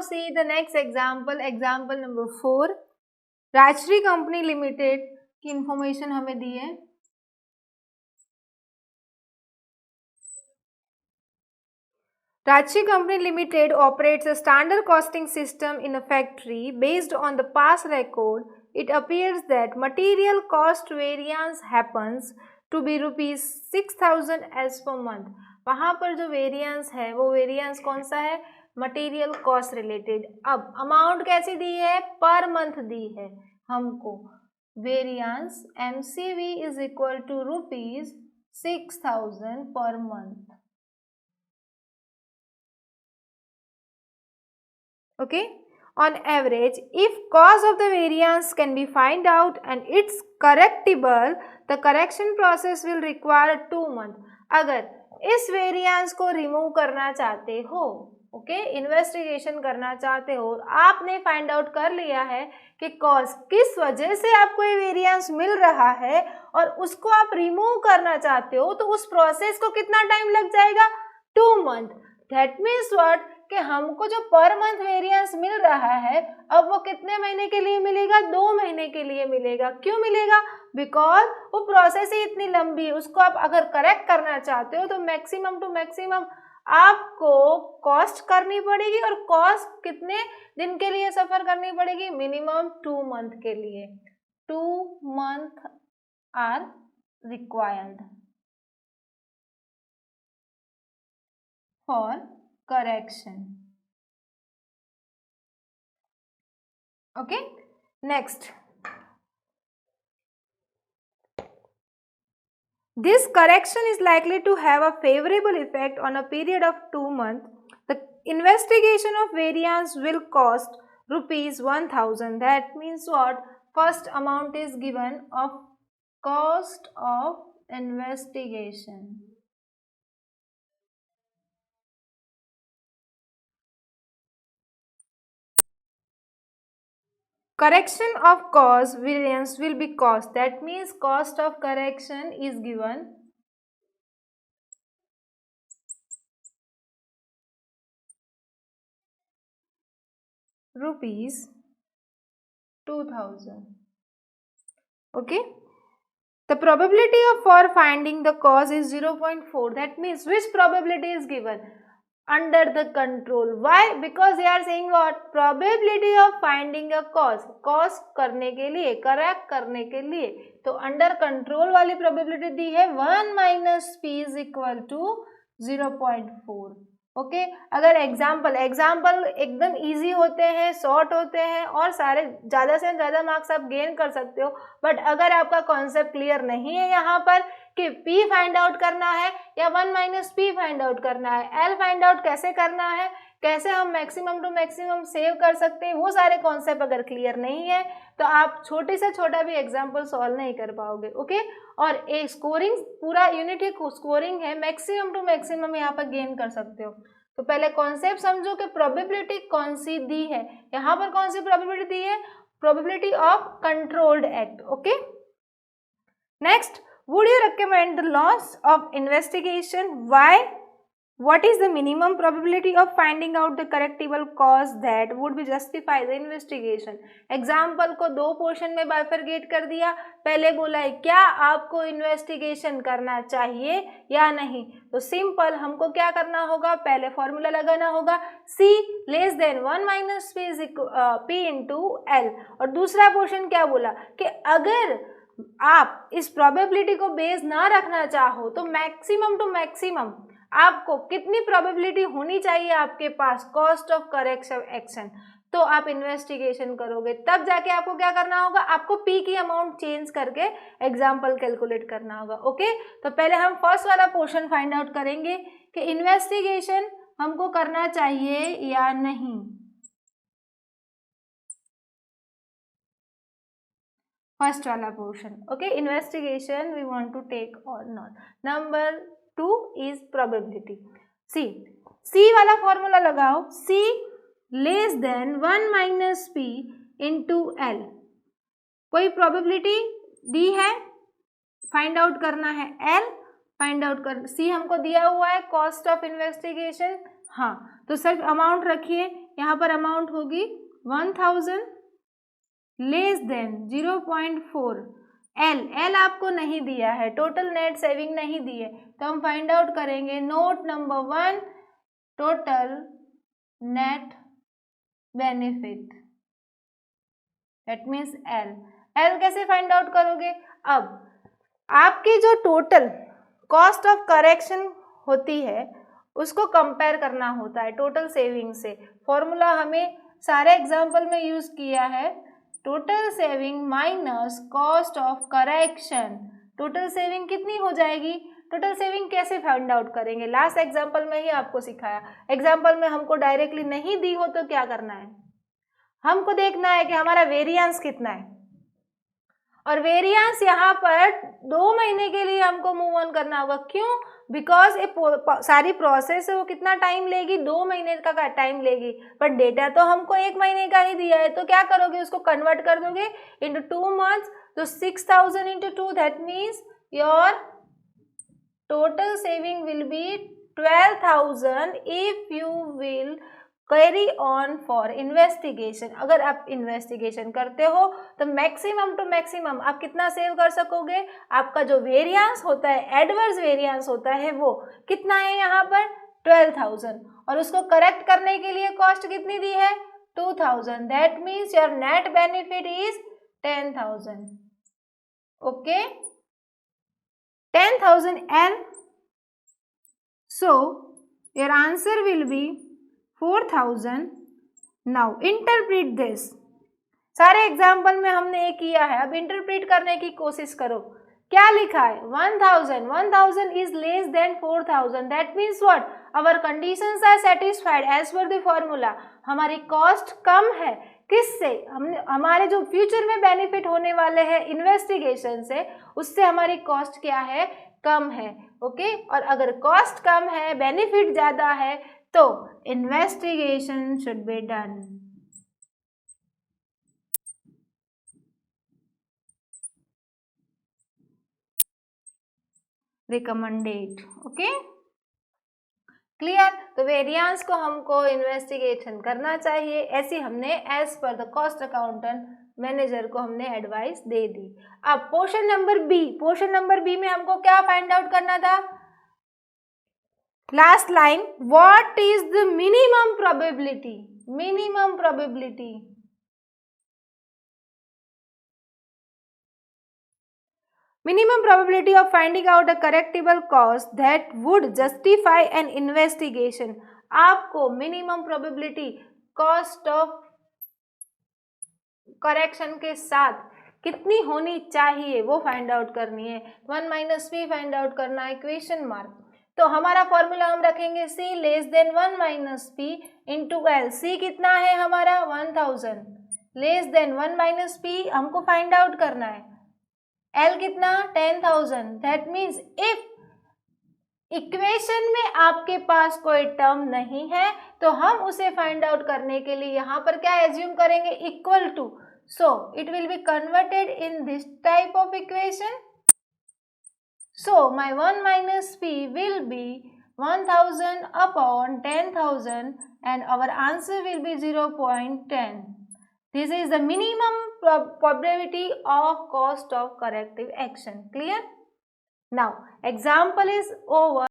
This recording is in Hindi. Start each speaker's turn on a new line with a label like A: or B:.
A: see the next example, example number 4. Rajshree company limited की इंफॉर्मेशन हमें दी है। Rajshri Company Limited operates a standard costing system in a factory. Based on the past record, it appears that material cost variance happens to be rupees 6,000 as per month. वहाँ पर जो वेरिएंस है वो वेरिएंस कौन सा है? Material cost related. अब अमाउंट कैसी दी है? पर मंथ दी है हमको। Variance MCV is equal to rupees 6,000 per month. Okay, on average, if cause of the variance can be find out and it's correctable, the correction process will require 2 months. अगर इस वेरिएंस को रिमूव करना चाहते हो, ओके, इन्वेस्टिगेशन करना चाहते हो, आपने फाइंड आउट कर लिया है कि कॉज किस वजह से आपको ये वेरिएंस मिल रहा है और उसको आप रिमूव करना चाहते हो, तो उस प्रोसेस को कितना टाइम लग जाएगा? 2 मंथ। दैट मीन्स व्हाट कि हमको जो पर मंथ वेरिएंस मिल रहा है अब वो कितने महीने के लिए मिलेगा? 2 महीने के लिए मिलेगा। क्यों मिलेगा? बिकॉज वो प्रोसेस ही इतनी लंबी है, उसको आप अगर करेक्ट करना चाहते हो तो मैक्सिमम टू मैक्सिमम आपको कॉस्ट करनी पड़ेगी। और कॉस्ट कितने दिन के लिए सफर करनी पड़ेगी? मिनिमम 2 मंथ के लिए। 2 month are required for correction. Okay, next, this correction is likely to have a favorable effect on a period of 2 months. The investigation of variance will cost rupees 1,000. That means what? First amount is given of cost of investigation. Correction of cause variance will be cost. That means cost of correction is given rupees 2,000. Okay. The probability of for finding the cause is 0.4. That means which probability is given? Under the control. Why? Because they are saying what? Probability of finding a cause. Cause करने के लिए, correct करने के लिए, तो under control वाली probability दी है 1 minus p is equal to 0.4. Okay, अगर एग्जाम्पल एकदम इजी होते हैं, शॉर्ट होते हैं और सारे ज़्यादा से ज़्यादा मार्क्स आप गेन कर सकते हो। बट अगर आपका कॉन्सेप्ट क्लियर नहीं है यहाँ पर कि P फाइंड आउट करना है या 1 माइनस P फाइंड आउट करना है, L फाइंड आउट कैसे करना है, कैसे हम मैक्सिमम टू मैक्सिमम सेव कर सकते हैं, वो सारे कॉन्सेप्ट अगर क्लियर नहीं है तो आप छोटे से छोटा भी एग्जाम्पल सॉल्व नहीं कर पाओगे। ओके, और एक स्कोरिंग पूरा यूनिट ही स्कोरिंग है, मैक्सिमम टू मैक्सिमम यहाँ पर गेन कर सकते हो। तो पहले कॉन्सेप्ट समझो कि प्रोबेबिलिटी कौन सी दी है, यहाँ पर कौन सी प्रोबेबिलिटी दी है? Probability of controlled act. Okay, next, would you recommend the loss of investigation? Why? What is the minimum probability of finding out the correctable cause that would be justify the investigation? Example को 2 पोर्शन में बाइफरगेट कर दिया। पहले बोला है क्या आपको इन्वेस्टिगेशन करना चाहिए या नहीं, तो सिंपल हमको क्या करना होगा? पहले फॉर्मूला लगाना होगा C less than 1 minus P into L। और दूसरा पोर्शन क्या बोला कि अगर आप इस प्रोबेबिलिटी को बेस ना रखना चाहो तो मैक्सिमम टू मैक्सिमम आपको कितनी प्रोबेबिलिटी होनी चाहिए आपके पास कॉस्ट ऑफ करेक्शन एक्शन, तो आप इन्वेस्टिगेशन करोगे तब जाके आपको क्या करना होगा? आपको पी की अमाउंट चेंज करके एग्जाम्पल कैलकुलेट करना होगा। ओके, तो पहले हम फर्स्ट वाला पोर्शन फाइंड आउट करेंगे कि इन्वेस्टिगेशन हमको करना चाहिए या नहीं। फर्स्ट वाला portion, okay, investigation we want to take और not. Number 2 is probability. C वाला फॉर्मूला लगाओ, C less than 1 minus P into L। कोई प्रोबेबिलिटी दी है, फाइंड आउट करना है L, फाइंड आउट कर C हमको दिया हुआ है कॉस्ट ऑफ इन्वेस्टिगेशन। हाँ, तो सिर्फ अमाउंट रखिए यहाँ पर अमाउंट होगी 1000 लेस देन 0.4। एल आपको नहीं दिया है, टोटल नेट सेविंग नहीं दी है, तो हम फाइंड आउट करेंगे note number 1 total net benefit, that means L. L कैसे फाइंड आउट करोगे? अब आपकी जो टोटल कॉस्ट ऑफ करेक्शन होती है उसको कंपेयर करना होता है टोटल सेविंग से। फॉर्मूला हमें सारे एग्जाम्पल में यूज किया है, total saving minus cost of correction. Total saving कितनी हो जाएगी? टोटल सेविंग कैसे फाइंड आउट करेंगे? लास्ट एग्जाम्पल में ही आपको सिखाया। एग्जाम्पल में हमको डायरेक्टली नहीं दी हो तो क्या करना है? हमको देखना है कि हमारा वेरिएंस कितना है, और वेरिएंस यहाँ पर 2 महीने के लिए हमको मूव ऑन करना होगा। क्यों? बिकॉज ये सारी प्रोसेस है वो कितना टाइम लेगी? 2 महीने का टाइम लेगी, बट डेटा तो हमको 1 महीने का ही दिया है। तो क्या करोगे? उसको कन्वर्ट कर दोगे इंटू 2 मंथ्स। तो 6000 into 2, that means your total saving will be 12,000 if you will carry on for investigation. अगर आप इन्वेस्टिगेशन करते हो तो मैक्सिमम टू मैक्सिमम आप कितना सेव कर सकोगे? आपका जो वेरिएंस होता है, एडवर्स वेरिएंस होता है, वो कितना है यहाँ पर? 12,000, और उसको करेक्ट करने के लिए कॉस्ट कितनी दी है? 2,000। That means your net benefit is 10,000। Okay, 10,000 L. So your answer will be 4,000. Now interpret this. सारे एग्जाम्पल में हमने ये किया है, अब इंटरप्रेट करने की कोशिश करो। क्या लिखा है? 1000 is less than 4,000. That means what? Our conditions are satisfied as per the formula. हमारी कॉस्ट कम है, किससे? हमारे जो फ्यूचर में बेनिफिट होने वाले हैं इन्वेस्टिगेशन से, उससे हमारी कॉस्ट क्या है? कम है। ओके, और अगर कॉस्ट कम है, बेनिफिट ज़्यादा है, तो investigation should be done. Recommended. Okay, clear? तो वेरिएंस को हमको इन्वेस्टिगेशन करना चाहिए, ऐसी हमने as per the cost accountant manager को हमने एडवाइस दे दी। अब portion number B, portion number B में हमको क्या फाइंड आउट करना था? Last line, what is the minimum probability? Minimum probability, minimum probability of finding out a correctable cost that would justify an investigation. आपको minimum probability cost of correction के साथ कितनी होनी चाहिए वो फाइंड आउट करनी है। 1 - p फाइंड आउट करना है, क्वेश्चन मार्क। तो हमारा फॉर्मूला हम रखेंगे c less than 1 - p into L. c कितना है हमारा? 1000 लेस देन 1 - p हमको फाइंड आउट करना है। L कितना? 10,000। दैट मीन्स इफ इक्वेशन में आपके पास कोई टर्म नहीं है तो हम उसे फाइंड आउट करने के लिए यहाँ पर क्या एज्यूम करेंगे? Equal to. So it will be converted in this type of equation. So my 1 - p will be 1000 upon 10,000 and our answer will be 0.10. This is the minimum probability of cost of corrective action. Clear? Now, example is over.